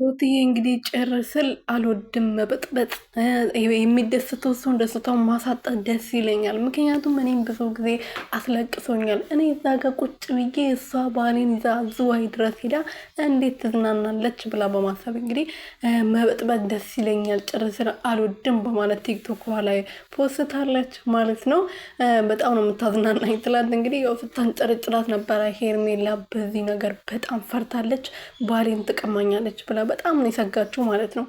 ሩትዬ እንግዲህ ጨርስል አልወድም መበጥበጥ የሚደስተው ሰው ደስታው ማሳጣት ደስ ይለኛል። ምክንያቱም እኔም ብዙ ጊዜ አስለቅሶኛል። እኔ እዛ ጋር ቁጭ ብዬ እሷ ባሌን ይዛ ዝዋይ ድረስ ሄዳ እንዴት ትዝናናለች ብላ በማሰብ እንግዲህ መበጥበጥ ደስ ይለኛል፣ ጨርስል አልወድም በማለት ቲክቶክ ላይ ፖስታለች ማለት ነው። በጣም ነው የምታዝናናኝ። ትላንት እንግዲህ ያው ስታንጨረጭራት ነበረ ሄርሜላ። በዚህ ነገር በጣም ፈርታለች። ባሌን ትቀማኛለች ብላ በጣም ነው የሰጋችው ማለት ነው።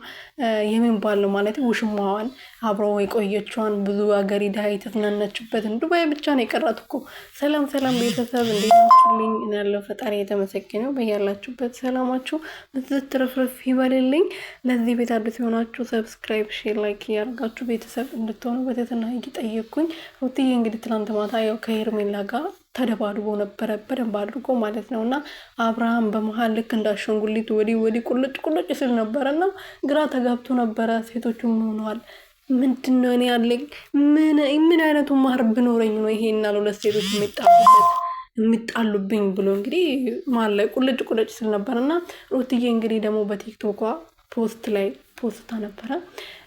የምን ባል ነው ማለት ውሽማዋን አብረው የቆየችዋን ብዙ ሀገር ሄዳ የተዝናናችበትን ዱባይ ብቻ ነው የቀራት እኮ። ሰላም ሰላም ቤተሰብ እንዴት ናችሁልኝ? እኔ ያለው ፈጣሪ የተመሰገነው። በያላችሁበት ሰላማችሁ ብዝት ትርፍርፍ ይበልልኝ። ለዚህ ቤት አዲስ የሆናችሁ ሰብስክራይብ፣ ሼር፣ ላይክ እያደርጋችሁ ቤተሰብ እንድትሆኑ በትህትና እየጠየቅኩኝ። ሩትዬ እንግዲህ ትናንት ማታ ያው ከሄርሜላ ጋር ተደባድቦ ነበረ በደንብ አድርጎ ማለት ነው። እና አብርሃም በመሀል ልክ እንዳሸንጉሊት ወዲህ ቁልጭ ቁልጭ ስል ነበረ እና ግራ ተጋብቶ ነበረ። ሴቶቹም ሆነዋል። ምንድን ነው እኔ ያለኝ ምን አይነቱ ማር ብኖረኝ ነው ይሄና ለሁለት ሴቶች የሚጣሉብኝ ብሎ እንግዲህ መሀል ላይ ቁልጭ ቁልጭ ስል ነበር። እና ሩትዬ እንግዲህ ደግሞ በቲክቶኳ ፖስት ላይ ፖስታ ነበረ።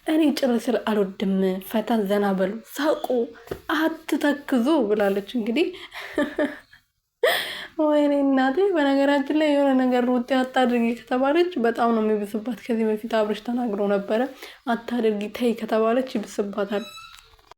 እኔ ጭርስል አልወድም፣ ፈታ ዘና በሉ፣ ሳቁ፣ አትተክዙ ብላለች። እንግዲህ ወይኔ እናቴ። በነገራችን ላይ የሆነ ነገር ሩት አታድርጊ ከተባለች በጣም ነው የሚብስባት። ከዚህ በፊት አብርሽ ተናግሮ ነበረ። አታድርጊ ተይ ከተባለች ይብስባታል።